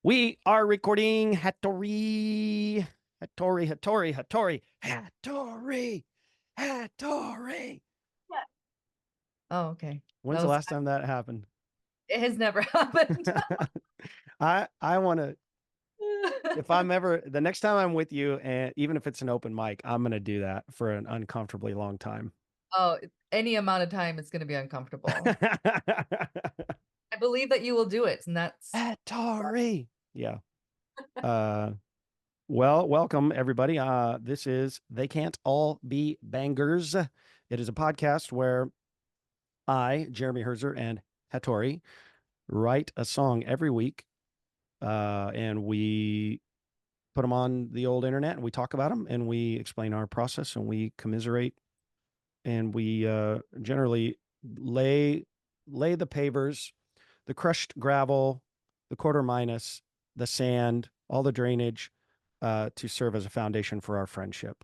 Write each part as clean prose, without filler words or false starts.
We are recording Hatori. Hatori. Yeah. Oh, okay. When's the last time that happened? It has never happened. I want to, if I'm ever, the next time I'm with you, and even if it's an open mic, I'm going to do that for an uncomfortably long time. Oh, any amount of time it's going to be uncomfortable. I believe that you will do it, and that's Hatori. Yeah. Uh, Well, welcome everybody. This is They Can't All Be Bangers. It is a podcast where I, Jeremy Herzer, and Hatori write a song every week, and we put them on the old internet, and we talk about them, and we explain our process, and we commiserate, and we generally lay the pavers, the crushed gravel, the quarter minus, the sand, all the drainage, to serve as a foundation for our friendship.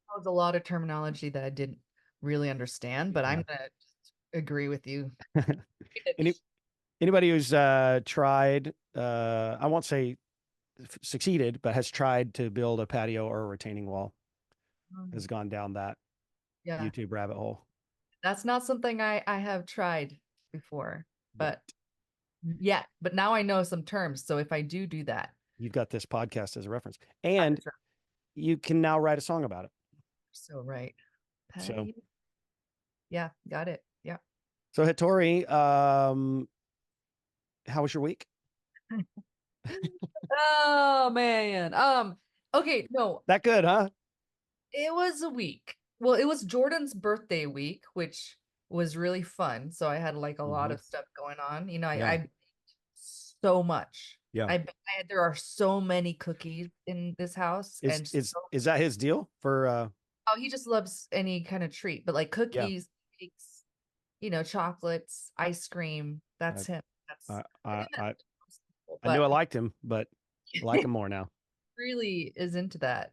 that was a lot of terminology that I didn't really understand, but I'm Yeah. gonna agree with you. Any, anybody who's tried, I won't say succeeded, but has tried to build a patio or a retaining wall has gone down that Yeah, YouTube rabbit hole. that's not something I have tried before, Yet. but but now I know some terms. So if I do that, You've got this podcast as a reference, I'm and you can now write a song about it. so right. So, Patty. Yeah, got it. Yeah. so Hattori, how was your week? Oh man. Okay, no, That good, huh? it was a week. Well, it was Jordan's birthday week, which was really fun. So I had like a lot Mm-hmm. of stuff going on. Yeah. I baked so much. Yeah. There are so many cookies in this house, Is and is so, is that his deal for oh, he just loves any kind of treat, but like yeah. cookies, cakes, chocolates, ice cream. I That's him. That's I I I think I, that's most people, I knew I but liked him, but I like him more now. really is into that.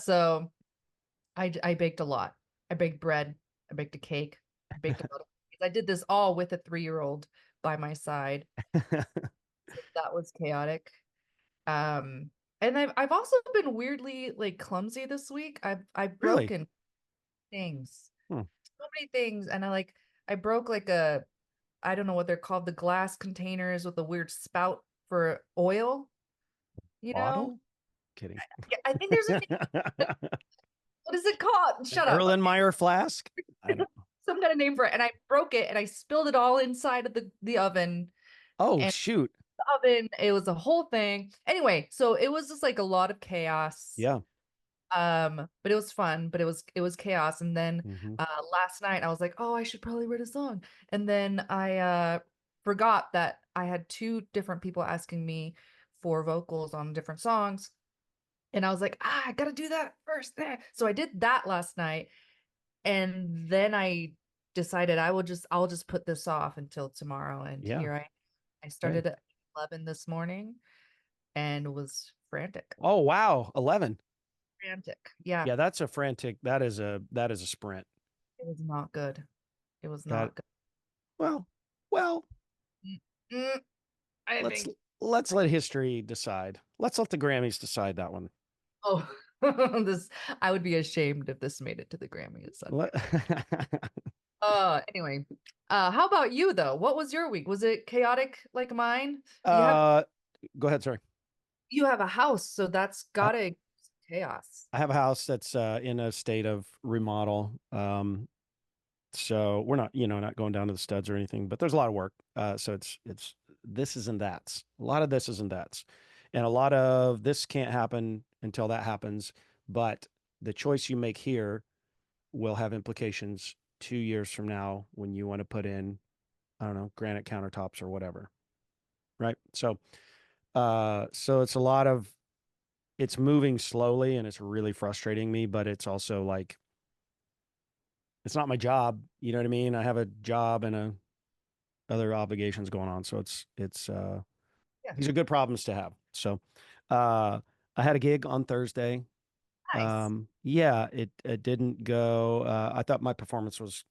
So I baked a lot. I baked bread. I baked a cake. I baked a lot of cookies. I did this all with a 3-year-old by my side. That was chaotic. Um, and I've also been weirdly like clumsy this week. I've Really? broken things. Hmm. So many things. And I broke like a I don't know what they're called, the glass containers with a weird spout for oil, you know? Bottle? Kidding. Yeah, I think there's a name. What is it called? An Shut up. Erlenmeyer flask? I don't know. Some kind of name for it. And I broke it and I spilled it all inside of the oven. Oh, And shoot. the oven, it was a whole thing. Anyway, so it was just like a lot of chaos. Yeah. But it was fun, but it was chaos. And then Hmm. last night I was like, oh, I should probably write a song. And then I forgot that I had two different people asking me for vocals on different songs. And I was like, I gotta do that first. So I did that last night. And then I decided I'll just put this off until tomorrow. And Yeah. here I Hey. started at 11 this morning and was frantic. Oh, wow. 11. Frantic. Yeah. Yeah, that's a frantic. That is a sprint. It was not good. It was That not good. well, Mm, I let's think. let's let history decide. Let's let the Grammys decide that one. Oh, this I would be ashamed if this made it to the Grammys Sunday. Let- Anyway. How about you though? What was your week? Was it chaotic like mine? uh Go ahead, sorry. You have a house, so that's I, gotta chaos. I have a house that's in a state of remodel. So we're not, not going down to the studs or anything, but there's a lot of work. So it's this is and that's. A lot of this is and that's. And a lot of this can't happen until that happens. But the choice you make here will have implications 2 years from now when you want to put in, I don't know, granite countertops or whatever. Right. So it's a lot of it's moving slowly and it's really frustrating me, but it's also like it's not my job. You know what I mean? I have a job and other obligations going on. So it's Yeah. these are good problems to have. So uh I had a gig on Thursday. Nice. Yeah, it didn't go. I thought my performance was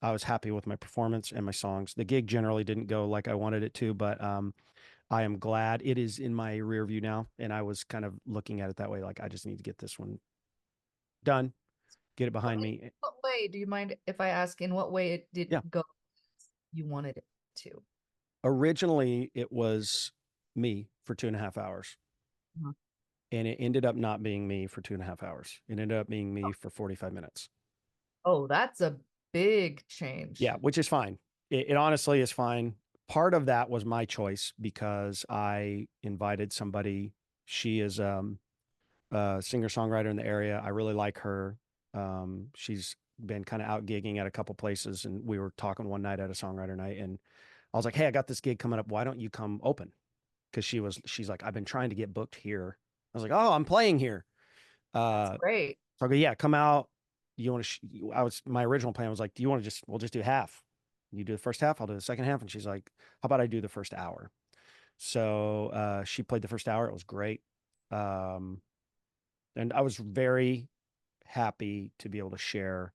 I was happy with my performance and my songs. The gig generally didn't go like I wanted it to, but I am glad it is in my rear view now. And I was kind of looking at it that way, like I just need to get this one done, get it behind me. What way, do you mind if I ask in what way it did Yeah. go you wanted it to? Originally, it was me for 2.5 hours. Uh-huh. And it ended up not being me for 2.5 hours. It ended up being me for 45 minutes. Oh, that's a big change. Yeah, which is fine. It honestly is fine. Part of that was my choice because I invited somebody. She is a singer-songwriter in the area. I really like her. She's been kind of out gigging at a couple places, and we were talking one night at a songwriter night, and I was like, "Hey, I got this gig coming up. Why don't you come open?" Because she's like, "I've been trying to get booked here." I was like, "Oh, I'm playing here." That's Uh, great. so I go, "Yeah, come out. You want to?" I was my original plan was like, "Do you want to we'll just do half. You do the first half, I'll do the second half." And she's like, "How about I do the first hour?" So she played the first hour. It was great. Um, and I was very happy to be able to share.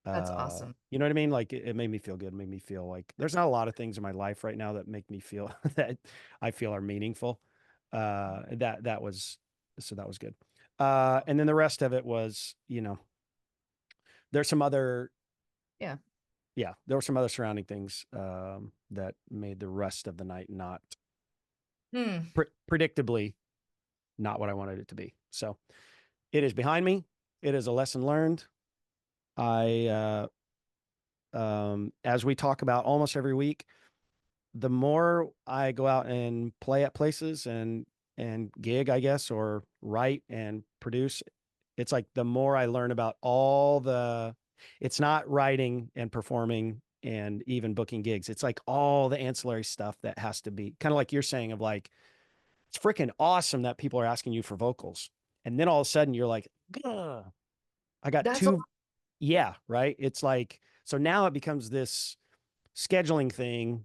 That's awesome. You know what I mean? Like it made me feel good. It made me feel like there's not a lot of things in my life right now that make me feel that I feel are meaningful. That was so that was good. And then the rest of it was, there's some other, Yeah. yeah, there were some other surrounding things that made the rest of the night not Hmm. predictably not what I wanted it to be. So it is behind me. It is a lesson learned. I as we talk about almost every week, the more I go out and play at places and gig, I guess, or write and produce, it's like the more I learn about it's not writing and performing and even booking gigs. It's like all the ancillary stuff that has to be kind of like you're saying of like, it's freaking awesome that people are asking you for vocals. And then all of a sudden you're like, "Ugh, I got That's a two." Yeah, right. It's like, so now it becomes this scheduling thing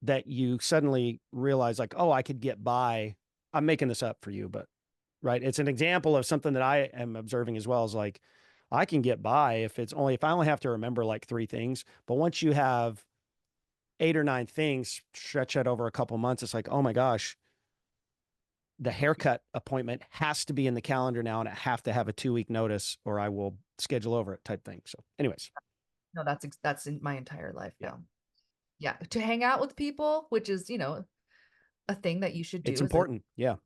that you suddenly realize, like, oh, I could get by. I'm making this up for you, but right. It's an example of something that I am observing as well, is like, I can get by if I only have to remember like three things. But once you have eight or nine things, stretch that over a couple months, it's like, oh my gosh, the haircut appointment has to be in the calendar now, and I have to have a 2 week notice or I will schedule over it type thing. So anyways, no, that's in my entire life yeah, now. Yeah, to hang out with people, which is, a thing that you should it's do is important. Yeah.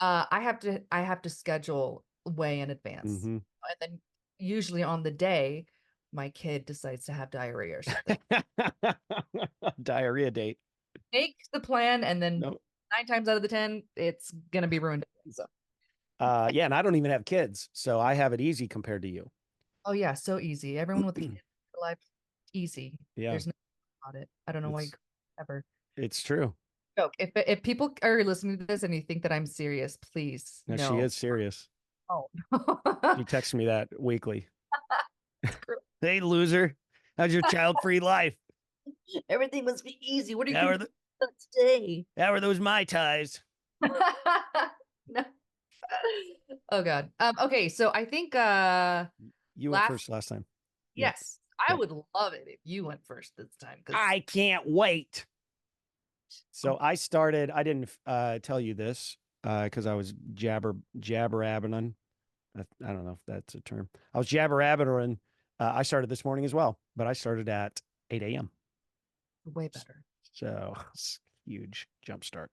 I have to schedule way in advance. Mm-hmm. And then usually on the day, my kid decides to have diarrhea or something. Diarrhea date. Make the plan and then No. 9 times out of the 10, it's gonna be ruined. So, Yeah, and I don't even have kids, so I have it easy compared to you. oh yeah, so easy. Everyone with kids in their life, easy. Yeah, There's no about it. I don't know why you it's ever it's true. joke. If people are listening to this and you think that I'm serious, please No, she no. is serious. Oh. She texts me that weekly. Screw- Hey, loser, how's your child-free life? Everything must be easy. What are you How gonna are do the today? how are those Mai Tais? No. Oh God. Okay, so I think You went last first last time. Yeah. yes, I Okay. would love it if you went first this time because I can't wait. So oh, I didn't tell you this because I was jabber-abbering. I don't know if that's a term. I was jabber-abbering. I started this morning as well, but I started at 8 a.m. way better. So it's huge jump start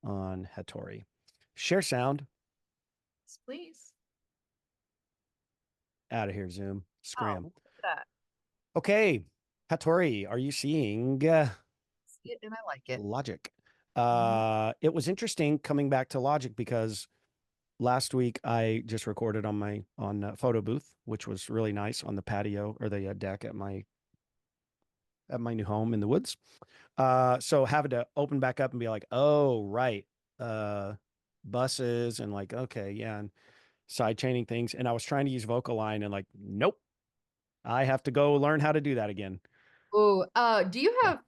on Hatori. Share sound. Please. Out of here, Zoom. Oh, Scram. look at that. Okay. Hatori, are you seeing See it and I like it. Logic? Mhm. It was interesting coming back to Logic because last week I just recorded on my photo booth, which was really nice on the patio or the deck at my new home in the woods. So having to open back up and be like, oh, right. Uh, buses and like, okay, yeah. And side chaining things. And I was trying to use vocal line and like, nope, I have to go learn how to do that again. Oh, do you So, have,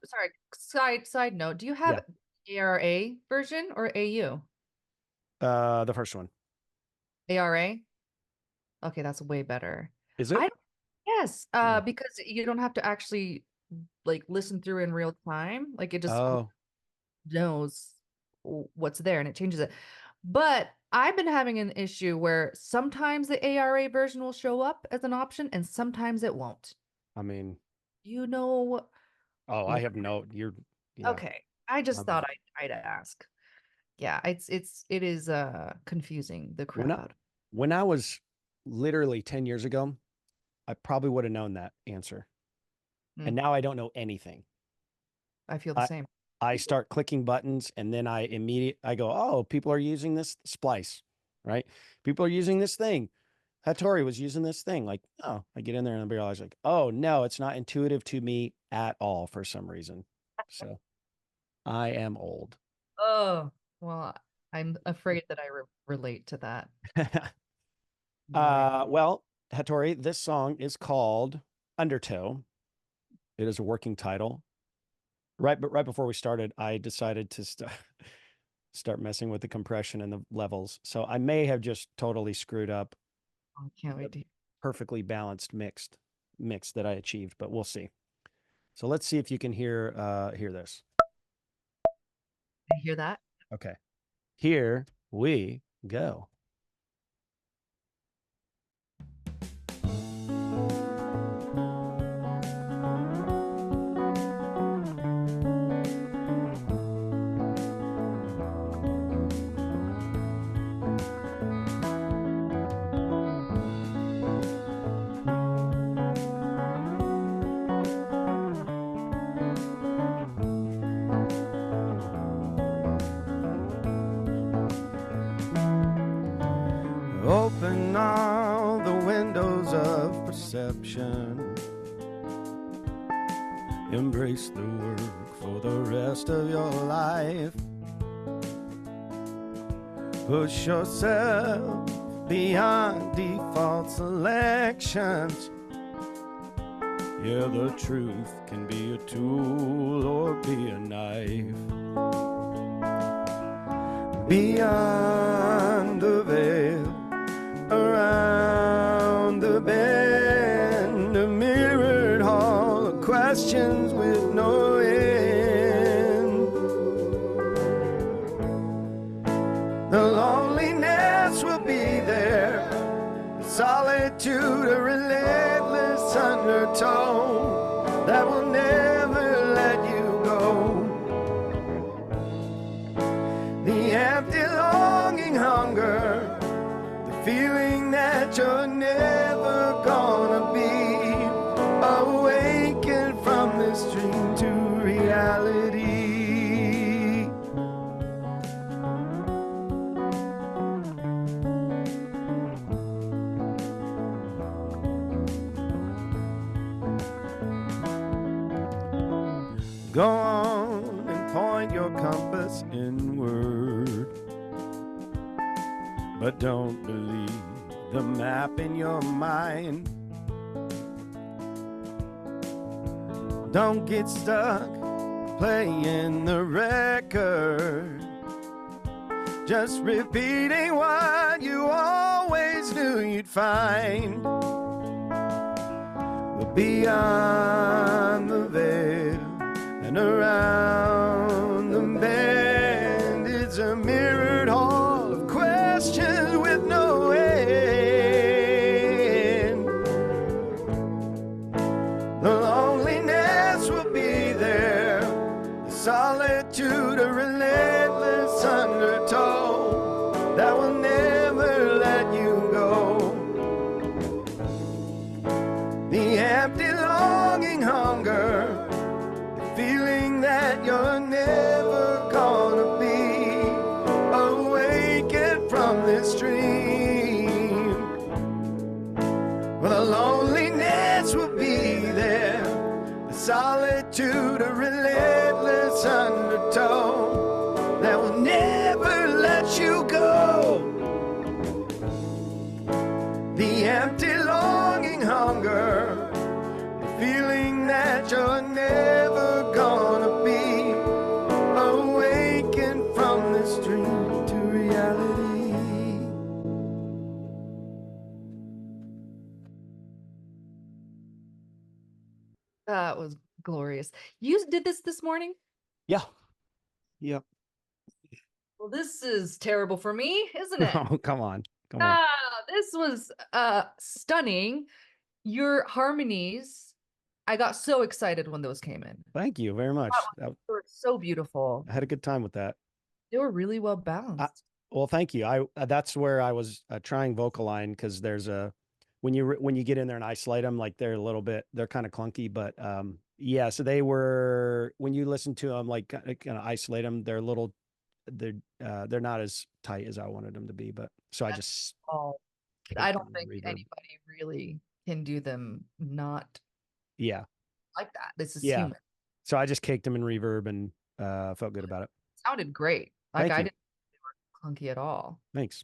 sorry, side note, do you yeah. have ARA version or AU? The first one. ARA? Okay, that's way better. Is I it? don't, yes, Hmm. because you don't have to actually like listen through in real time. Like it just Oh, knows what's there and it changes it. But I've been having an issue where sometimes the ARA version will show up as an option and sometimes it won't. I mean, You know, oh, I wh- have no, you're, yeah. okay. I just Um, thought I'd ask. Yeah, it is confusing the when I, crap out. when I was literally 10 years ago, I probably would have known that answer. And Mm, now I don't know anything. I feel the I, same. I start clicking buttons and then I go, oh, people are using this splice, right? People are using this thing. Hatori was using this thing. Like, oh, I get in there and I realize like, oh no, it's not intuitive to me at all for some reason. So I am old. Oh, well, I'm afraid that I relate to that. Very. Well, Hattori, this song is called Undertow. It is a working title. But right before we started, I decided to start messing with the compression and the levels. So I may have just totally screwed up I can't the wait to perfectly balanced mix that I achieved, but we'll see. So let's see if you can hear this. hear that. Okay. Here we go. Open all the windows of perception. Embrace the work for the rest of your life. Push yourself beyond default selections. Yeah, the truth can be a tool or be a knife. Beyond the veil, around the bend, a mirrored hall of questions with no end. The loneliness will be there, the solitude, a relentless undertone that will never let you go. The empty longing hunger, feeling that you're never gonna be awakened from this dream to reality. Go on and point your compass inward, but don't believe the map in your mind. Don't get stuck playing the record, just repeating what you always knew you'd find. But beyond the veil and around the bend, it's a mirrored hall of questions with no end. The loneliness will be there, the solitude, a relentless undertow that will never let you go. The empty longing hunger, the feeling that you're never gonna be awakened from this dream. Well, the loneliness will be there, the solitude, a relentless undertow that will never let you go. The empty longing hunger, the feeling that you're never gonna be awakened from this dream to reality. That was glorious. You did this morning? Yeah, Yep. Well, this is terrible for me, isn't it? Oh, come on. Come on. This was stunning. Your harmonies, I got so excited when those came in. Thank you very much. They were so beautiful. I had a good time with that. They were really well I, balanced. well, thank you. I that's where I was trying vocal line because there's a when you get in there and isolate them, like they're a little bit they're kind of clunky, but yeah. So they were when you listen to them, like kind of isolate them, they're a little they're not as tight as I wanted them to be, but so I That's just all. I caked don't them in think reverb. anybody really can do them not Yeah, like that. This is yeah. human. So I just caked them in reverb and felt good about it. Sounded great. Like Thank I you. didn't think they were clunky at all. Thanks.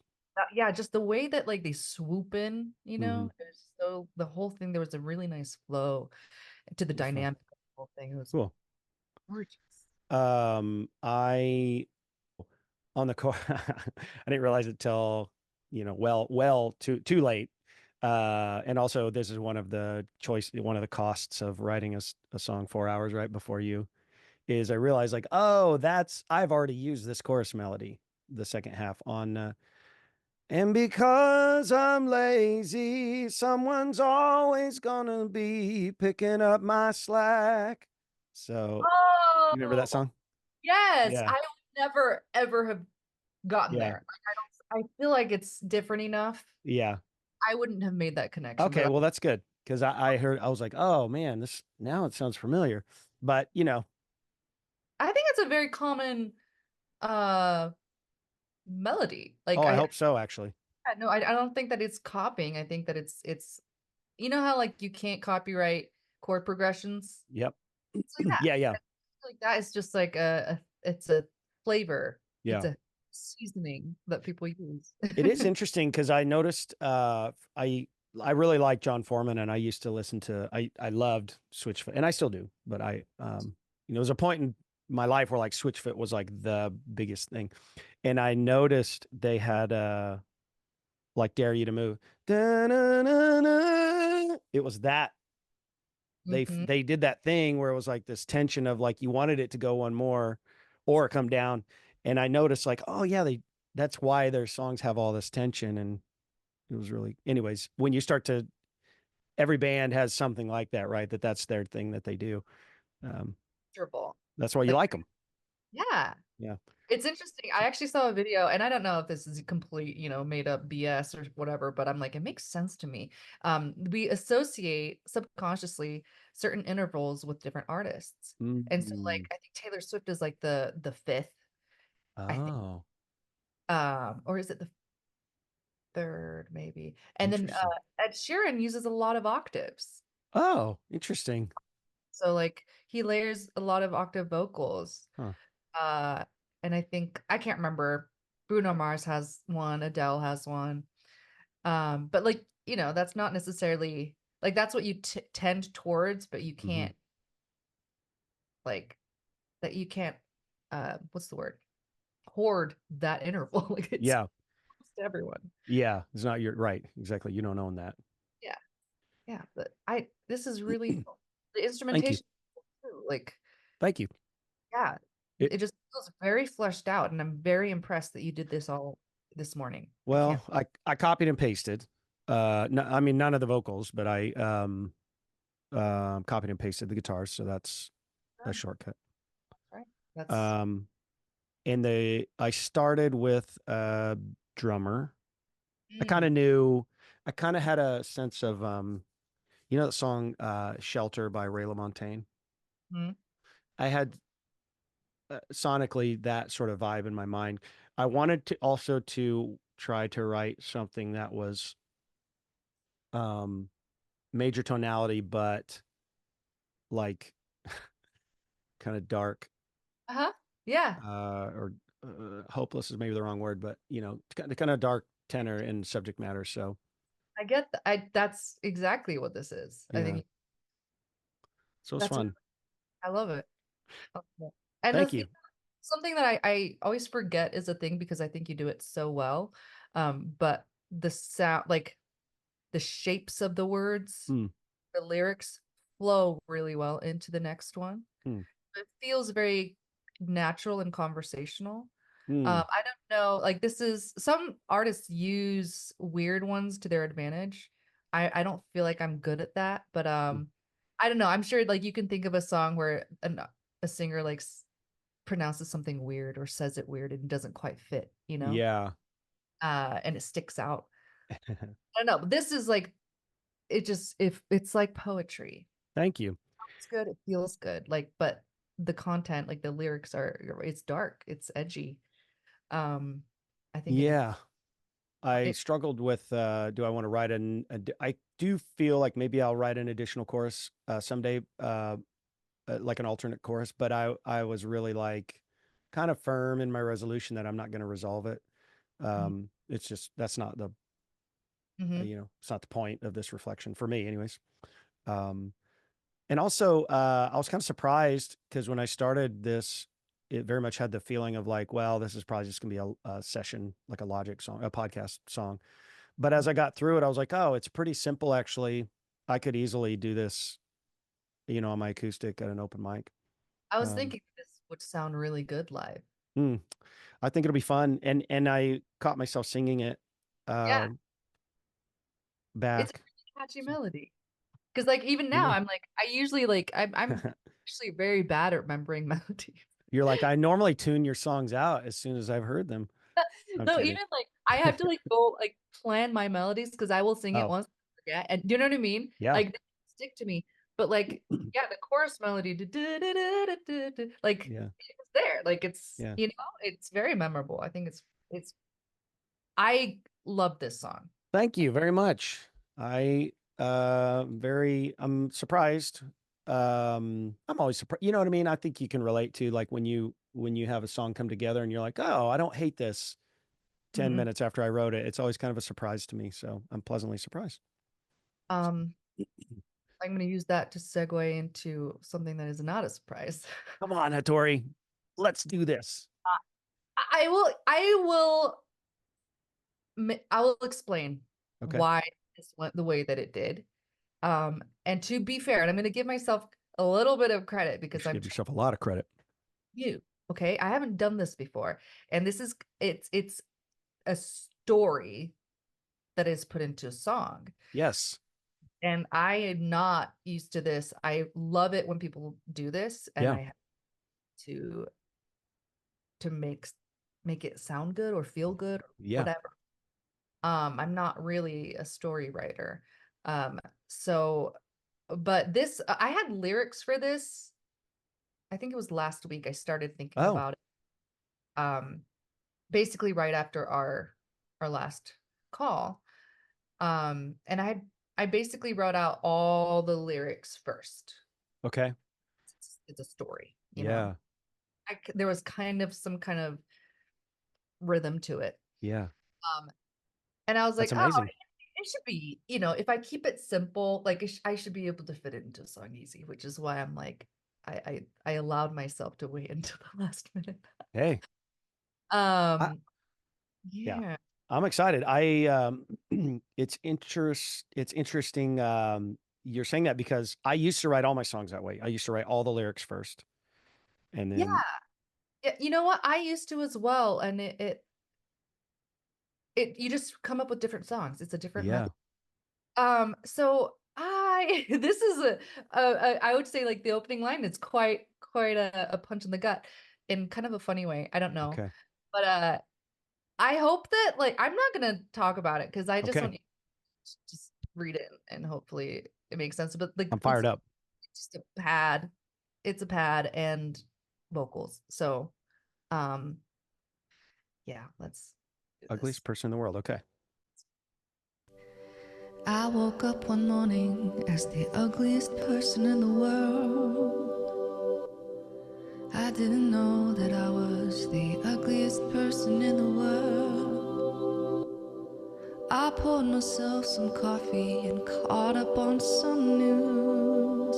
Yeah, just the way that like they swoop in, Hmm. it was so the whole thing, there was a really nice flow to the It was fun. dynamic of the whole thing. It was Cool. gorgeous. I on the car. I didn't realize it till, well, too late. And also this is one of the costs of writing a song 4 hours right before you is I realized like, oh, I've already used this chorus melody, the second half on, and because I'm lazy, someone's always gonna be picking up my slack. So you remember that Oh, song? yes. Yeah. I would never ever have gotten Yeah. there. Like I feel like it's different enough. Yeah. I wouldn't have made that connection, Okay, but well that's good because I heard I was like, oh man, this now it sounds familiar, but I think it's a very common uh melody. oh, Like I hope so actually. no, I don't think that it's copying. I think that it's you know how like you can't copyright chord progressions? Yep. It's like that. Yeah, yeah, Like that is just like it's a flavor. It's yeah. a seasoning that people use. It is interesting because I noticed I really like John Foreman and I used to listen to I loved Switchfoot and I still do, but there was a point in my life where like Switchfoot was like the biggest thing. And I noticed they had like Dare You to Move. Da-na-na-na. It was that Mhm. they did that thing where it was like this tension of like you wanted it to go one more or come down. And I noticed like, oh yeah, that's why their songs have all this tension. And it was really, anyways, when you start to every band has something like that, right? That's their thing that they do. Um, Comfortable. that's why you Like like them. yeah. Yeah. It's interesting. I actually saw a video, and I don't know if this is complete, made up BS or whatever, but I'm like, it makes sense to me. We associate subconsciously certain intervals with different artists. And so like Mm. I think Taylor Swift is like the fifth, I think. Oh, Or is it the third, maybe? And then interesting. Ed Sheeran uses a lot of octaves. Oh, interesting. So like he layers a lot of octave vocals. Huh. Uh, and I think I can't remember. Bruno Mars has one, Adele has one. But like, that's not necessarily like that's what you tend towards, but you Hmm. can't like that you can't what's the word? Hoard that interval. Like it's Yeah. to everyone. Yeah. It's not your right. Exactly. You don't own that. Yeah. Yeah. But this is really the Thank you. instrumentation too. Like, Thank you. yeah, It, it just feels very fleshed out, and I'm very impressed that you did this all this morning. I can't. well, I copied and pasted. No, I mean none of the vocals, but I copied and pasted the guitars, so that's a shortcut. Right. That's Um, and I started with a drummer. I kind mm, of knew, I kind of had a sense of the song "Shelter" by Ray LaMontagne. mm, I had sonically that sort of vibe in my mind. I wanted to also to try to write something that was um major tonality, but like kind of dark, uh-huh. Yeah, or hopeless is maybe the wrong word, but kind of dark tenor and subject matter. So I get that. That's exactly what this is. I yeah, think so it's that's fun. I love it. I love it. And the Thank thing, you. something that I always forget is a thing because I think you do it so well. But the sound, like the shapes of the words, Hmm. the lyrics flow really well into the next one. Hmm. It feels very natural and conversational. Hmm. I don't know, like this is some artists use weird ones to their advantage. I don't feel like I'm good at that, but I don't know. I'm sure like you can think of a song where a singer like pronounces something weird or says it weird and doesn't quite fit, you know? Yeah. And it sticks out. I don't know, but this is like it just if it's like poetry. Thank you. It's good, it feels good. Like, but the content, like the lyrics are it's dark, it's edgy. Um, I think Yeah. I it struggled with do I want to write I do feel like maybe I'll write an additional chorus someday, like an alternate chorus, but I was really like kind of firm in my resolution that I'm not going to resolve it. It's just that's not the mm-hmm. it's not the point of this reflection for me, anyways. Um, and also, I was kind of surprised because when I started this, it very much had the feeling of like, well, this is probably just going to be a session, like a Logic song, a podcast song. But as I got through it, I was like, oh, it's pretty simple, actually. I could easily do this, on my acoustic at an open mic. I was Um, thinking this would sound really good live. hmm, I think it'll be fun. And I caught myself singing it Yeah, uh, it's a back. really catchy So, melody. Because like even now, yeah. I'm like I usually like I'm actually very bad at remembering melodies. You're like, I normally tune your songs out as soon as I've heard them. I'm No, kidding. even like I have to like go like plan my melodies because I will sing it Oh, once, yeah, and do you know what I mean? yeah. Like they stick to me. But like yeah, the chorus melody, like Yeah. it's there. Like it's Yeah. it's very memorable. I think it's I love this song. Thank you very much. I'm surprised. I'm always surprised. You know what I mean? I think you can relate to like when you have a song come together and you're like, "Oh, I don't hate this." 10 Mhm. minutes after I wrote it. It's always kind of a surprise to me, so I'm pleasantly surprised. Um, I'm going to use that to segue into something that is not a surprise. Come on, Hattori. Let's do this. I will explain Okay. why this went the way that it did. And to be fair, and I'm going to give myself a little bit of credit You because should I'm give yourself a lot of credit. new. Okay, I haven't done this before, and this is it's a story that is put into a song. Yes. And I am not used to this. I love it when people do this, and Yeah. I have to to make it sound good or feel good or Yeah. whatever. I'm not really a story writer. So but this I had lyrics for this. I think it was last week I started thinking Oh, about it. Basically right after our last call. And I basically wrote out all the lyrics first. okay. It's a story, you know. Yeah. There was kind of some kind of rhythm to it. Yeah. Um, and I was That's like, oh, amazing. it should be, if I keep it simple, like I should be able to fit it into a song easy, which is why I'm like, I allowed myself to wait until the last minute. Hey. I, Um, yeah. yeah, I'm excited. It's interesting you're saying that because I used to write all my songs that way. I used to write all the lyrics first and yeah, then yeah. You know what? I used to as well, and it you just come up with different songs. It's a different yeah. method. So I this is I would say like the opening line is quite a punch in the gut in kind of a funny way. I don't know. Okay. But I hope that like I'm not gonna talk about it because I just Okay. want you to just read it and hopefully it makes sense. But like I'm fired up. it's just a pad. It's a pad and vocals. So um yeah, let's do this. Ugliest person in the world. Okay. I woke up one morning as the ugliest person in the world. I didn't know that I was the ugliest person in the world. I poured myself some coffee and caught up on some news.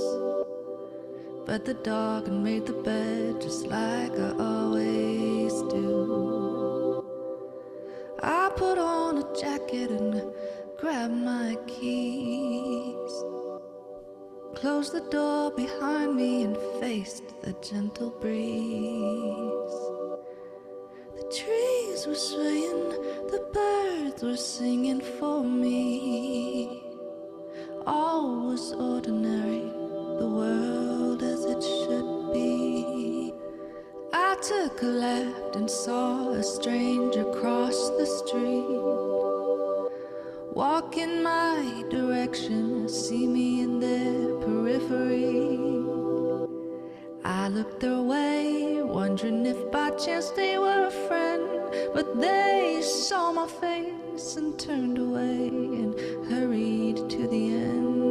But the dog made the bed just like I always do. I put on a jacket and grabbed my keys, closed the door behind me and faced the gentle breeze. The trees were swaying, the birds were singing for me. All was ordinary, the world as it should be. I took a left and saw a stranger cross the street. Walk in my direction, see me in their periphery. I looked their way, wondering if by chance they were a friend, but they saw my face and turned away and hurried to the end.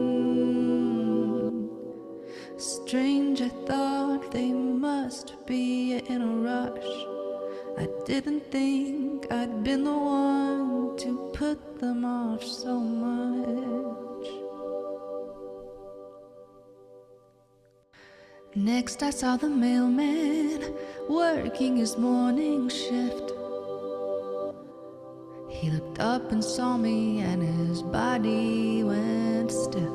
Strange, I thought they must be in a rush. I didn't think I'd been the one to put them off so much. Next I saw the mailman working his morning shift. He looked up and saw me and his body went stiff.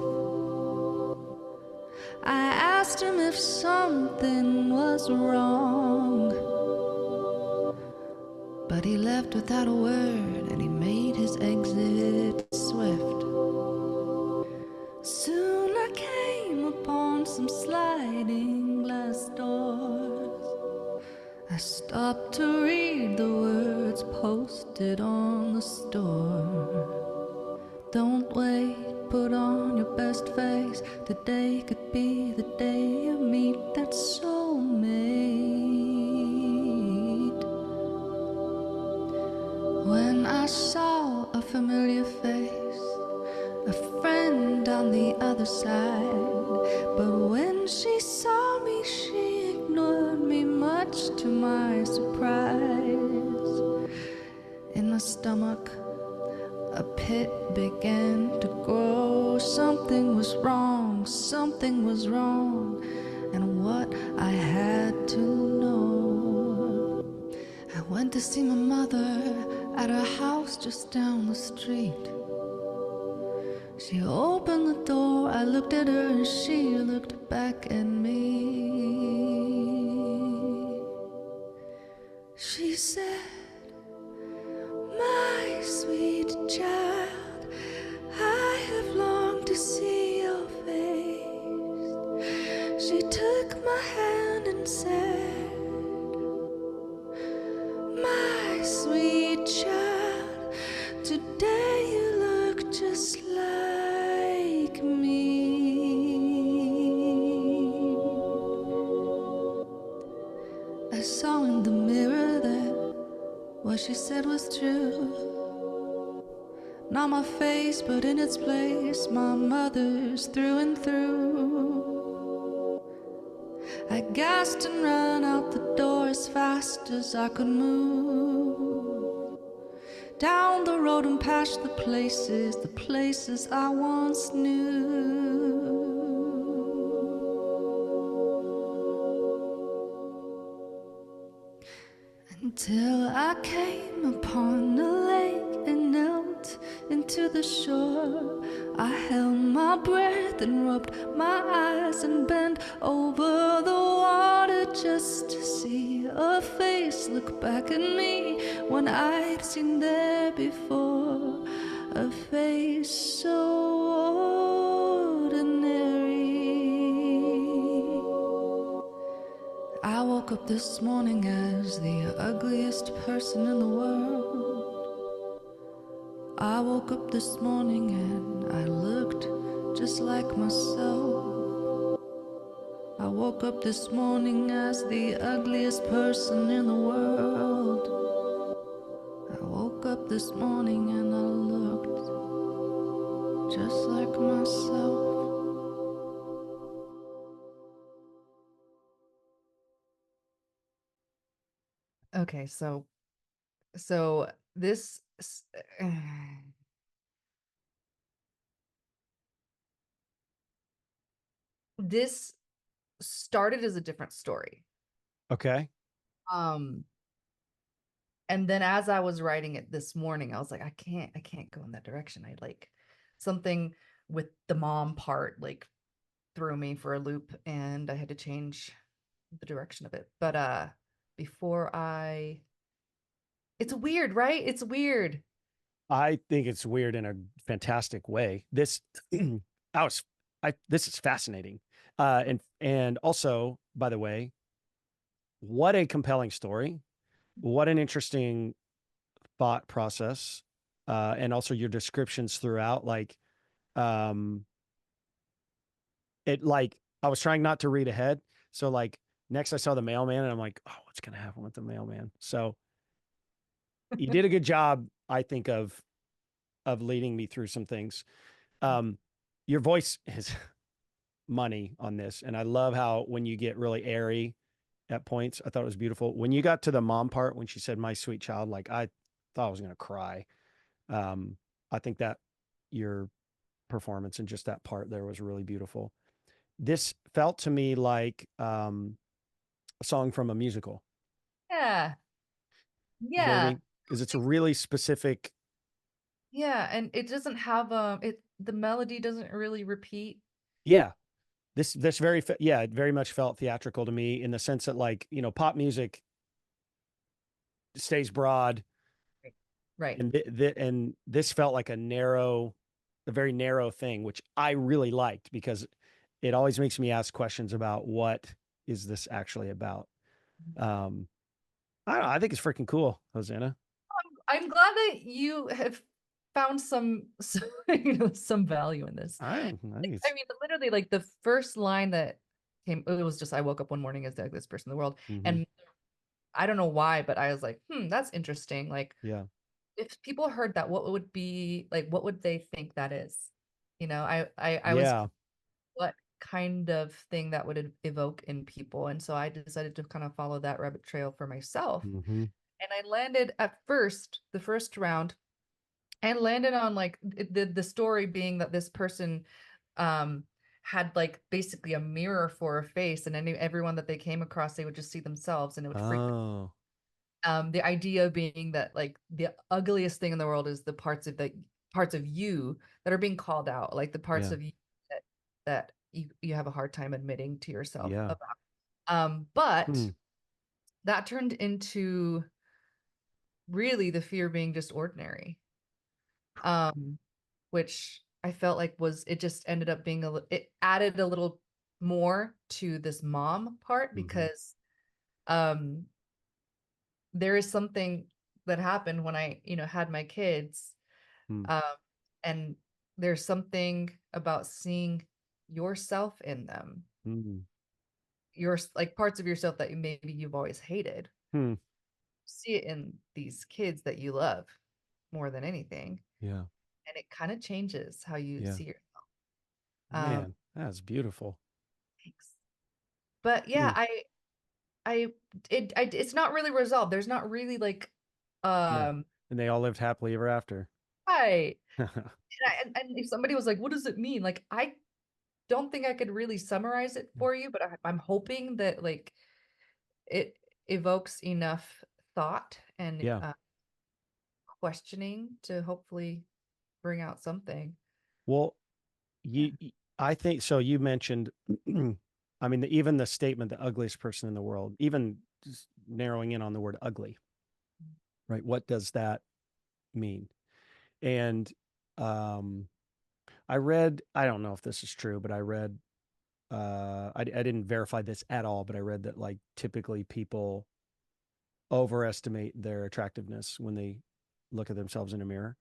I asked him if something was wrong, but he left without a word and he made his exit swift. Soon I came upon some sliding glass doors. I stopped to read the words posted on the store. Don't wait, put on your best face. Today could be the day you meet that soulmate. When I saw a familiar face, a friend on the other side, but when she saw me, she ignored me, much to my surprise. In my stomach, a pit began to grow. Something was wrong, and what I had to know. I went to see my mother at her house just down the street. She opened the door, I looked at her and she looked back at me. She said, "My sweet child, I have longed to see your face." She took my hand and said, "My sweet child, today you look just like me." I saw in the mirror that what she said was true. Not my face, but in its place, my mother's through and through. I gasped and ran out the door as fast as I could move. Down the road and past the places I once knew. Until I came upon a lake and knelt into the shore. I held my breath and rubbed my eyes and bent over the water just to see a face look back at me when I'd seen there before, a face so ordinary. I woke up this morning as the ugliest person in the world. I woke up this morning and I looked just like myself. I woke up this morning as the ugliest person in the world. I woke up this morning and I looked just like myself. Okay, so this this started as a different story. Okay. Um and then as I was writing it this morning, I was like, I can't go in that direction. I like something with the mom part, like threw me for a loop and I had to change the direction of it. But before I it's weird, right? It's weird. I think it's weird in a fantastic way. This, this is fascinating. And also, by the way, what a compelling story. What an interesting thought process. And also your descriptions throughout, um, I was trying not to read ahead. So next I saw the mailman and I'm like, oh, what's going to happen with the mailman? So you did a good job, I think, of leading me through some things. Your voice is money on this. And I love how when you get really airy at points, I thought it was beautiful. When you got to the mom part, when she said, my sweet child, I thought I was going to cry. I think that your performance and just that part there was really beautiful. This felt to me like a song from a musical. Yeah. You know what I Yeah. mean? Because it's a really specific. Yeah, and it doesn't have the melody doesn't really repeat. Yeah. This it very much felt theatrical to me in the sense that pop music stays broad. Right. And this felt like a very narrow thing, which I really liked because it always makes me ask questions about what is this actually about. I don't know. I think it's freaking cool, Hosanna. I'm glad that you have found some some value in this. I think I mean, literally, like the first line that came, it was just, I woke up one morning as the ugliest person in the world. And I don't know why, but I was like, that's interesting. Like, yeah. If people heard that, what would they think that is? I was, Yeah. what kind of thing that would evoke in people. And so I decided to kind of follow that rabbit trail for myself. And I landed at the first round, and landed on like the story being that this person had like basically a mirror for a face, and everyone that they came across, they would just see themselves, and it would freak them. The idea being that like the ugliest thing in the world is the parts of you that are being called out, like the parts of you that you have a hard time admitting to yourself about. But that turned into really the fear being just ordinary, which I felt like it just ended up being it added a little more to this mom part, because there is something that happened when I had my kids, and there's something about seeing yourself in them, your like parts of yourself that maybe you've always hated. See it in these kids that you love more than anything. Yeah. And it kind of changes how you see yourself. Man, that's beautiful. Thanks. But yeah, it's not really resolved. There's not really like And they all lived happily ever after. right. And if somebody was like, what does it mean? Like, I don't think I could really summarize it for you, but I'm hoping that like it evokes enough thought and questioning to hopefully bring out something. Well, I think so. You mentioned, I mean, even the statement, the ugliest person in the world, even just narrowing in on the word ugly, right? What does that mean? And I read, I don't know if this is true, but I read, I didn't verify this at all, but I read that like typically people overestimate their attractiveness when they look at themselves in a mirror.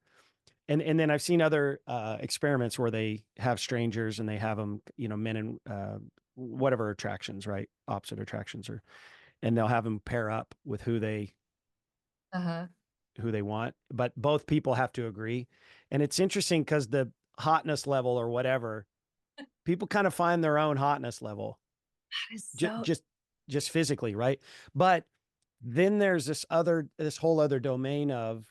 And then I've seen other experiments where they have strangers and they have them, men and whatever attractions, right? Opposite attractions, and they'll have them pair up with who they want, but both people have to agree. And it's interesting because the hotness level or whatever, people kind of find their own hotness level, just physically, right? But then there's this whole other domain of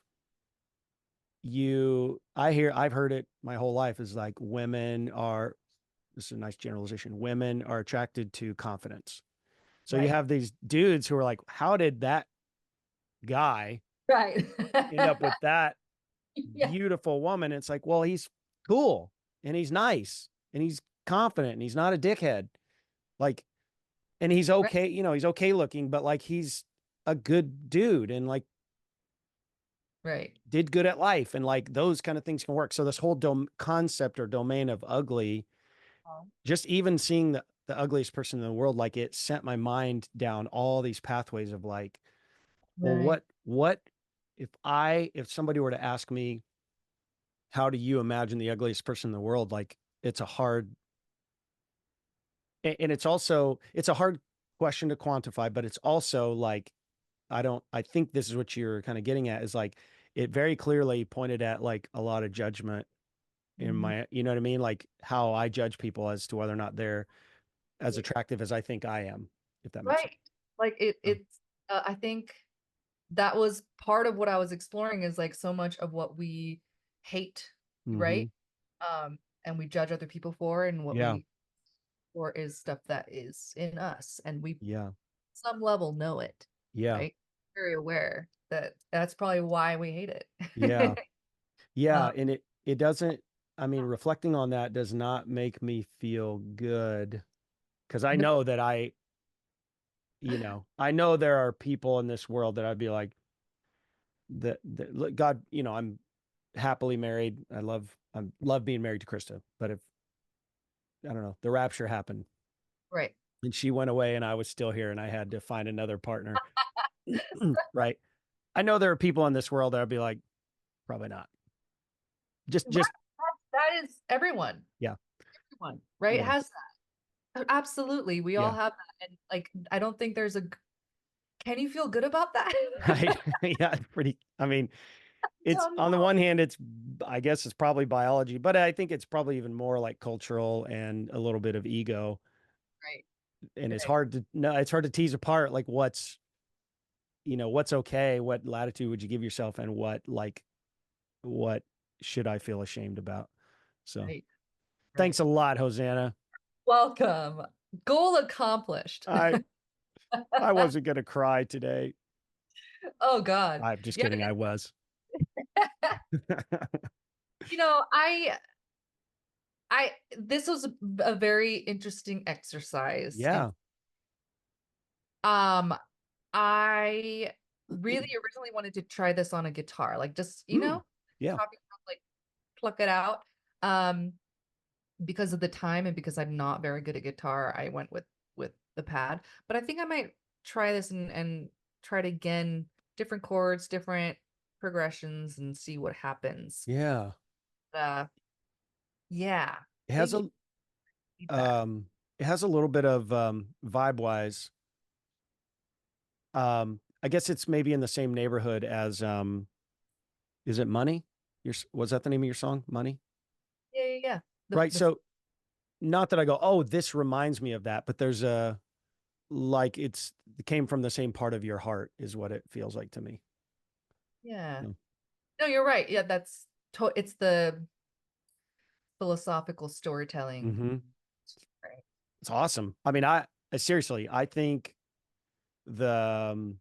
I've heard it my whole life, is like this is a nice generalization, women are attracted to confidence. So you have these dudes who are like, how did that guy end up with that beautiful woman? And it's like, well, he's cool and he's nice and he's confident and he's not a dickhead. Like, and he's Right. okay, he's okay looking, but like he's a good dude and like Right. did good at life and like those kind of things can work. So this whole concept or domain of ugly, just even seeing the ugliest person in the world, like it sent my mind down all these pathways of like, well, Right. what if somebody were to ask me, how do you imagine the ugliest person in the world? Like it's a hard, and it's a hard question to quantify, but it's also like, I think this is what you're kind of getting at is like, it very clearly pointed at like a lot of judgment in Mhm. my, you know what I mean? Like how I judge people as to whether or not they're as attractive as I think I am, if that makes sense. Right. Like Oh. it's I think that was part of what I was exploring is like so much of what we hate, Mm-hmm. right? And we judge other people for, and what Yeah. we for is stuff that is in us, and we Yeah. some level know it, Yeah. right? Very aware that that's probably why we hate Yeah. it. Yeah. um, And it doesn't, I mean, reflecting on that does not make me feel good because I no, know that I know there are people in this world that I'd be like, that God, I'm happily married. I love being married to Krista. But if I don't know, the rapture happened right. and she went away and I was still here and I had to find another partner, right? I know there are people in this world that I'd be like, probably not. Right. Just That is everyone. yeah, Everyone, right? yeah, Has that. Absolutely. We all yeah. have that. And like I don't think there's can you feel good about that? Right. Yeah, pretty. I mean, it's Don't on the know. one hand, I guess it's probably biology, but I think it's probably even more like cultural and a little bit of ego. Right. And Right. it's hard to tease apart like what's okay, what latitude would you give yourself, and what should I feel ashamed about? So Right. thanks Right. a lot, Hosanna. Welcome. Goal accomplished. I I wasn't gonna cry today. Oh God. I'm just Yeah. kidding. I was. You know, I this was a very interesting exercise. And Yeah. um I really originally wanted to try this on a guitar, like just, Mm, yeah. copy, like pluck it out. Um because of the time and because I'm not very good at guitar, I went with the pad. But I think I might try this and try it again, different chords, different progressions, and see what happens. Yeah. Uh, yeah, It has thank you a for feedback. it has a little bit of vibe wise. I guess it's maybe in the same neighborhood as is it Money? Was that the name of your song? Money? Yeah, yeah, yeah. Right. The So not that I go, oh, this reminds me of that, but there's like it came from the same part of your heart is what it feels like to me. yeah. Yeah. No, you're right. Yeah, it's the philosophical storytelling. Mm-hmm. Right. It's awesome. I mean, I seriously, I think the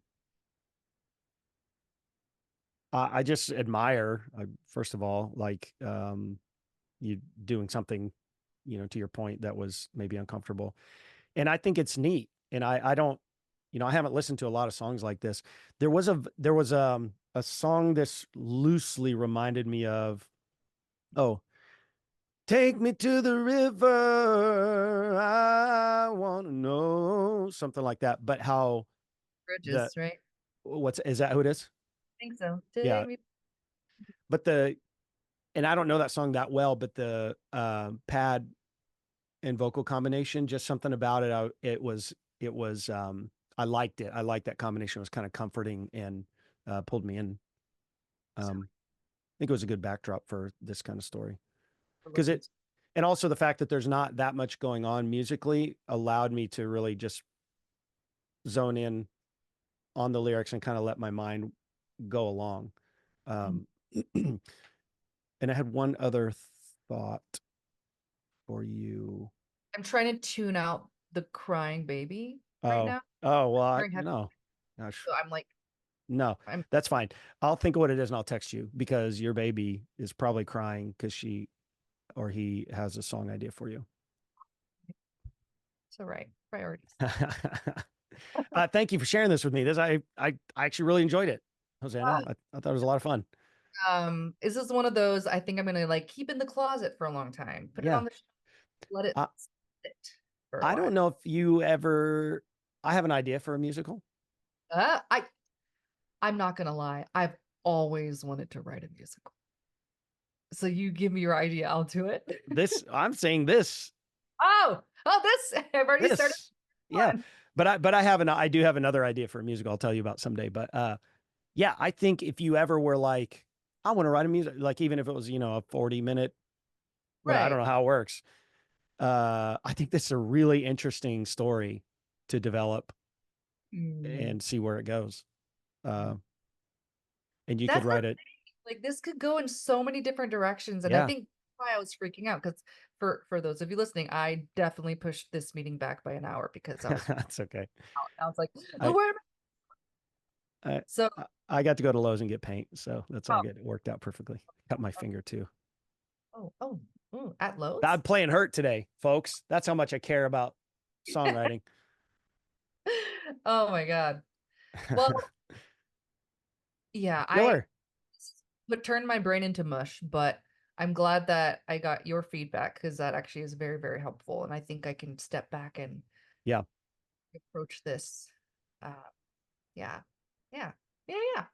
I just admire, first of all, like you doing something, to your point that was maybe uncomfortable, and I think it's neat. And I don't, I haven't listened to a lot of songs like this. There was a song this loosely reminded me of. Oh, take me to the river. I want to know something like that. But how the Bridges, right? what's is that who it is? I think so. Yeah, Take me. but and I don't know that song that well, but the pad and vocal combination, just something about it. It was I liked it. I liked that combination. It was kind of comforting and pulled me in. I think it was a good backdrop for this kind of story because Listen. and also the fact that there's not that much going on musically allowed me to really just zone in on the lyrics and kind of let my mind go along. Um, and I had one other thought for you. I'm trying to tune out the crying baby right Oh, now. oh, well, Hearing no, gosh, so I'm like, no, I'm that's fine. I'll think of what it is and I'll text you because your baby is probably crying because she or he has a song idea for you. So right. Priorities. Thank you for sharing this with me. I actually really enjoyed it, Hosanna. I thought it was a lot of fun. Is this one of those I think I'm gonna like keep in the closet for a long time, put it Yeah. on the shelf, let it Uh, sit for a I while. don't know if you ever, I have an idea for a musical. I'm not gonna lie, I've always wanted to write a musical. So you give me your idea, I'll do it. I'm saying this, This I've already started yeah, one. but I do have another idea for a musical I'll tell you about someday. But yeah, I think if you ever were like, I want to write a music, like even if it was, a 40-minute, but I don't Right. know how it works. I think this is a really interesting story to develop Mm. and see where it goes. And you could That's the write it. thing. Like this could go in so many different directions. And I Yeah, think why I was freaking out because for those of you listening, I definitely pushed this meeting back by an hour because I was that's okay. I was like, oh, I, where am I, So, I got to go to Lowe's and get paint. So that's all oh, good. It worked out perfectly. Cut my finger too. at Lowe's? I'm playing hurt today, folks. That's how much I care about songwriting. Oh my God. Well, yeah, I Killer. would turn my brain into mush, but I'm glad that I got your feedback because that actually is very, very helpful. And I think I can step back and Yeah. approach this. Uh, yeah, yeah, yeah.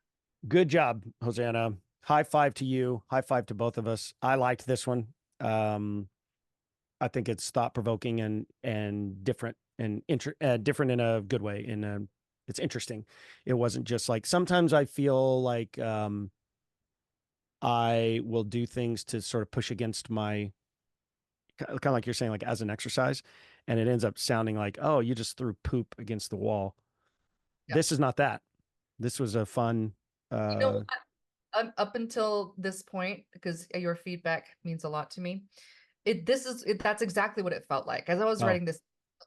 Good job, Hosanna. High five to you. High five to both of us. I liked this one. I think it's thought provoking and different and different in a good way. It's interesting. It wasn't just like sometimes I feel like I will do things to sort of push against my kind of like you're saying, like as an exercise, and it ends up sounding like, oh, you just threw poop against the wall. Yep. This is not that. This was a fun. You know what? Up until this point, because your feedback means a lot to me. That's exactly what it felt like as I was Oh writing this,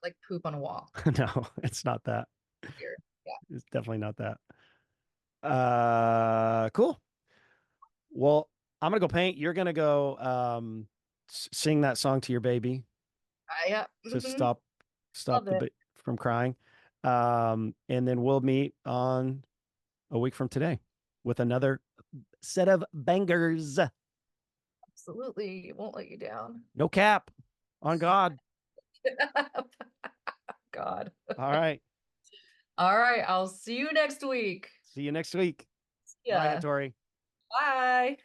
like poop on a wall no, it's not that. here. Yeah. It's definitely not that. Cool. Well, I'm gonna go paint. You're gonna go sing that song to your baby Yeah. to Mhm. stop Love the it. bit from crying. And then we'll meet on a week from today with another set of bangers. Absolutely. It won't let you down. No cap on God. God. All right. All right. I'll see you next week. See you next week. Bye, Yeah. Hatori. Bye.